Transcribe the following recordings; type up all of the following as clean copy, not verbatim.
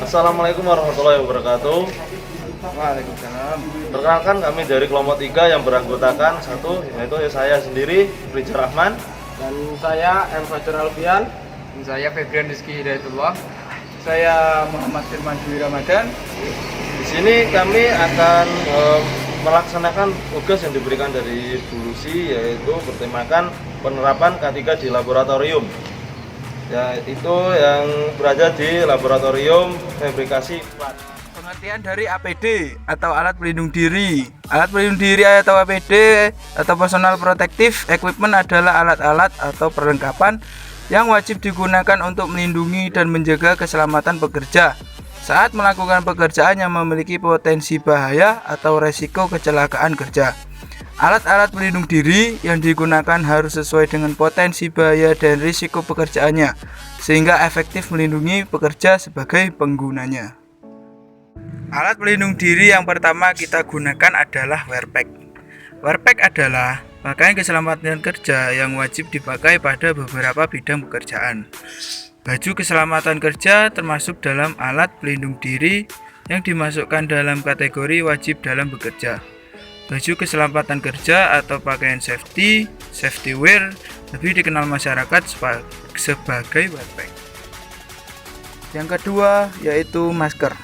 Assalamualaikum warahmatullahi wabarakatuh. Waalaikumsalam. Perkenalkan, kami dari kelompok 3 yang beranggotakan satu, yaitu saya sendiri, Rizal Rahman. Dan saya M. Fajar Alfian. Dan saya Febrian Rizky Hidayatullah. Saya Muhammad Firman Dwi Ramadan. Di sini kami akan melaksanakan tugas yang diberikan dari Bu Lucy, yaitu bertemakan penerapan K3 di laboratorium. Yaitu yang berada di laboratorium fabrikasi plat. Pengertian dari APD atau alat pelindung diri. Alat pelindung diri atau APD atau personal protective equipment adalah alat-alat atau perlengkapan yang wajib digunakan untuk melindungi dan menjaga keselamatan pekerja saat melakukan pekerjaan yang memiliki potensi bahaya atau resiko kecelakaan kerja. Alat-alat pelindung diri yang digunakan harus sesuai dengan potensi bahaya dan risiko pekerjaannya, sehingga efektif melindungi pekerja sebagai penggunanya. Alat pelindung diri yang pertama kita gunakan adalah wearpack. Wearpack adalah pakaian keselamatan kerja yang wajib dipakai pada beberapa bidang pekerjaan. Baju keselamatan kerja termasuk dalam alat pelindung diri yang dimasukkan dalam kategori wajib dalam bekerja. Baju keselamatan kerja atau pakaian safety wear lebih dikenal masyarakat sebagai wearpack. Yang kedua yaitu masker.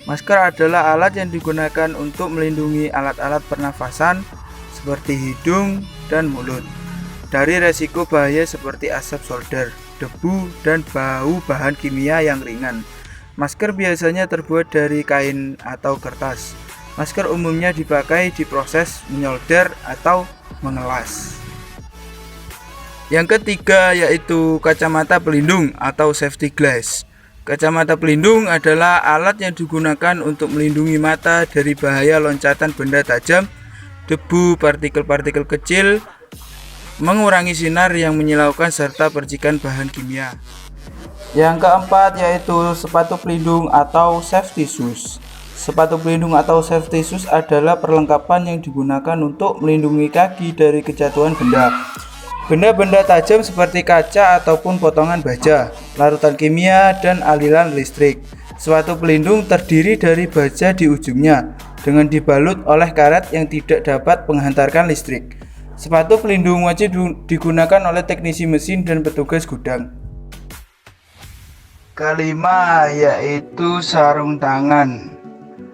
Masker adalah alat yang digunakan untuk melindungi alat-alat pernafasan seperti hidung dan mulut dari resiko bahaya seperti asap solder, debu, dan bau bahan kimia yang ringan. Masker biasanya terbuat dari kain atau kertas. Masker umumnya dipakai di proses menyolder atau mengelas. Yang ketiga yaitu kacamata pelindung atau safety glass. Kacamata pelindung adalah alat yang digunakan untuk melindungi mata dari bahaya loncatan benda tajam, debu, partikel-partikel kecil, mengurangi sinar yang menyilaukan serta percikan bahan kimia. Yang keempat yaitu sepatu pelindung atau safety shoes. Sepatu pelindung atau safety shoes adalah perlengkapan yang digunakan untuk melindungi kaki dari kejatuhan benda-benda tajam seperti kaca ataupun potongan baja, larutan kimia, dan aliran listrik. Sepatu pelindung terdiri dari baja di ujungnya dengan dibalut oleh karet yang tidak dapat menghantarkan listrik. Sepatu pelindung wajib digunakan oleh teknisi mesin dan petugas gudang. Kelima yaitu sarung tangan.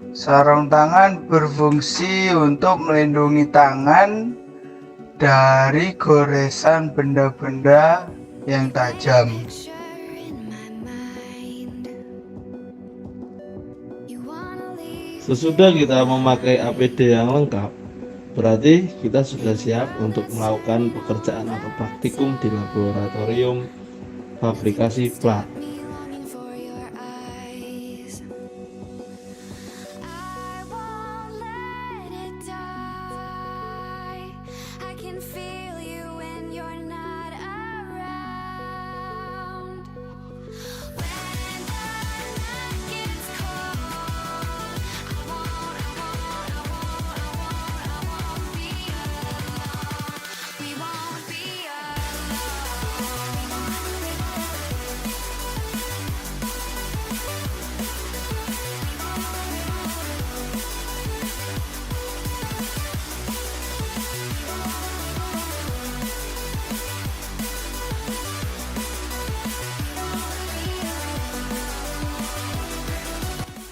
Sarung tangan berfungsi untuk melindungi tangan dari goresan benda-benda yang tajam. Sesudah kita memakai APD yang lengkap, berarti kita sudah siap untuk melakukan pekerjaan atau praktikum di laboratorium fabrikasi plat.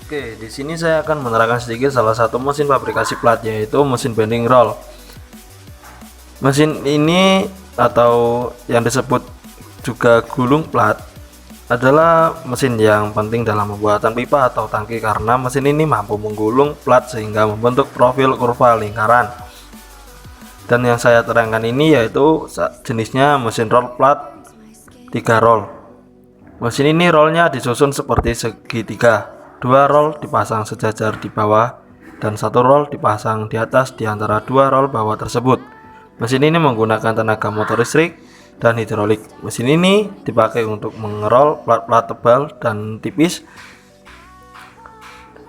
Oke, di sini saya akan menerangkan sedikit salah satu mesin fabrikasi plat, yaitu mesin bending roll. Mesin ini atau yang disebut juga gulung plat adalah mesin yang penting dalam pembuatan pipa atau tangki karena mesin ini mampu menggulung plat sehingga membentuk profil kurva lingkaran. Dan yang saya terangkan ini yaitu jenisnya mesin roll plat 3 roll. Mesin ini rollnya disusun seperti segitiga. 2 roll dipasang sejajar di bawah dan 1 roll dipasang di atas di antara 2 roll bawah tersebut. Mesin ini menggunakan tenaga motor listrik dan hidrolik. Mesin ini dipakai untuk mengerol plat-plat tebal dan tipis.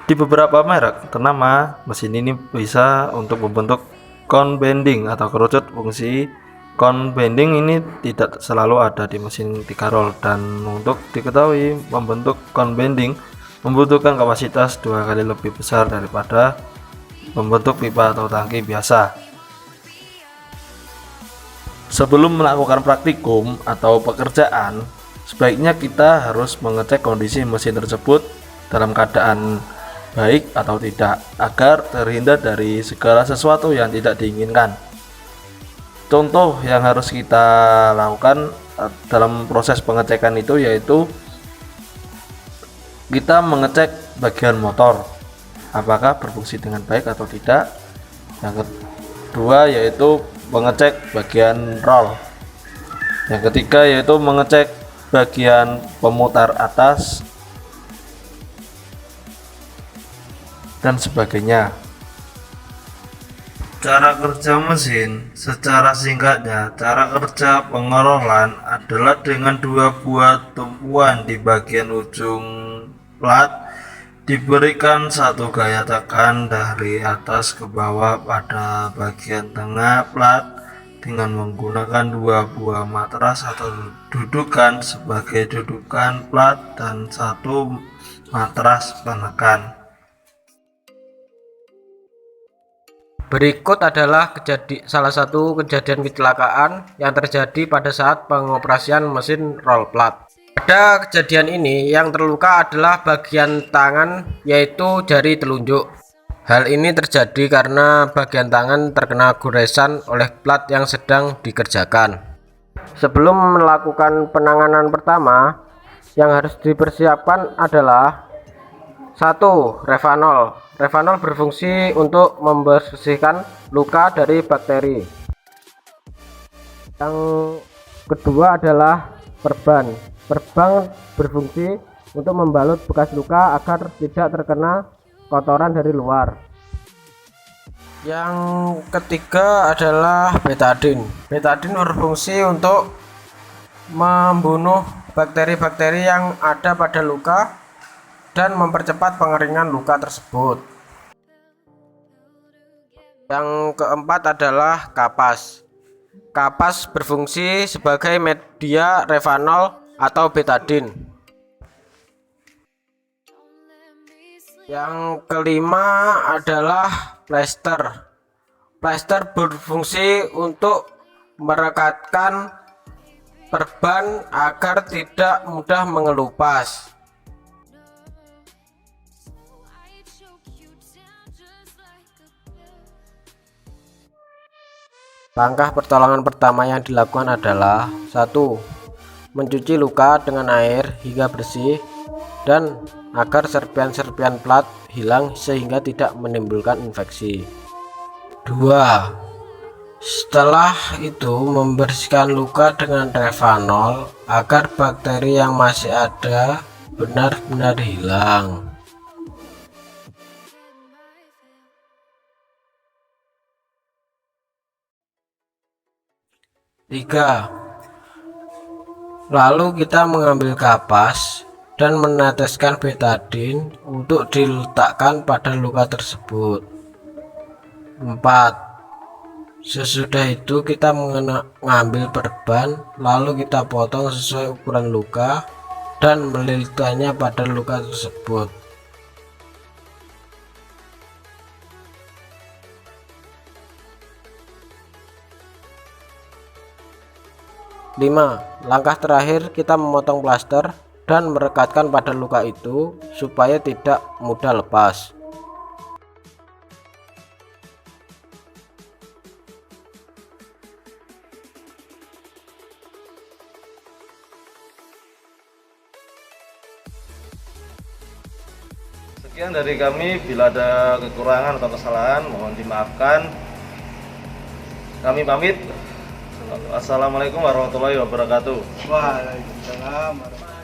Di beberapa merek ternama, mesin ini bisa untuk membentuk cone bending atau kerucut. Fungsi cone bending ini tidak selalu ada di mesin 3 roll, dan untuk diketahui membentuk cone bending membutuhkan kapasitas 2 kali lebih besar daripada membentuk pipa atau tangki biasa. Sebelum melakukan praktikum atau pekerjaan, sebaiknya kita harus mengecek kondisi mesin tersebut dalam keadaan baik atau tidak, agar terhindar dari segala sesuatu yang tidak diinginkan. Contoh yang harus kita lakukan dalam proses pengecekan itu yaitu kita mengecek bagian motor apakah berfungsi dengan baik atau tidak. Yang kedua yaitu mengecek bagian roll. Yang ketiga yaitu mengecek bagian pemutar atas dan sebagainya. Cara kerja mesin, secara singkatnya, cara kerja pengerolan adalah dengan 2 buah tumpuan di bagian ujung plat, diberikan 1 gaya tekan dari atas ke bawah pada bagian tengah plat dengan menggunakan 2 buah matras atau dudukan sebagai dudukan plat dan 1 matras penekan. Berikut adalah salah satu kejadian kecelakaan yang terjadi pada saat pengoperasian mesin roll plat. Pada kejadian ini yang terluka adalah bagian tangan, yaitu jari telunjuk. Hal ini terjadi karena bagian tangan terkena goresan oleh plat yang sedang dikerjakan. Sebelum melakukan penanganan pertama, yang harus dipersiapkan adalah 1. Revanol. Revanol berfungsi untuk membersihkan luka dari bakteri. Yang kedua adalah perban. Perban berfungsi untuk membalut bekas luka agar tidak terkena kotoran dari luar. Yang ketiga adalah betadin. Betadin berfungsi untuk membunuh bakteri-bakteri yang ada pada luka dan mempercepat pengeringan luka tersebut. Yang keempat adalah kapas. Kapas berfungsi sebagai media revanol atau betadin. Yang kelima adalah plester. Plester berfungsi untuk merekatkan perban agar tidak mudah mengelupas. Langkah pertolongan pertama yang dilakukan adalah 1. Mencuci luka dengan air hingga bersih dan agar serpian-serpian plat hilang sehingga tidak menimbulkan infeksi. 2. Setelah itu membersihkan luka dengan revanol agar bakteri yang masih ada benar-benar hilang. 3. Lalu kita mengambil kapas dan meneteskan betadin untuk diletakkan pada luka tersebut. 4. Sesudah itu kita mengambil perban, lalu kita potong sesuai ukuran luka dan melilitkannya pada luka tersebut. 5. Langkah terakhir kita memotong plaster dan merekatkan pada luka itu supaya tidak mudah lepas. Sekian dari kami, bila ada kekurangan atau kesalahan mohon dimaafkan. Kami pamit. Assalamualaikum warahmatullahi wabarakatuh. Waalaikumsalam warahmatullahi wabarakatuh.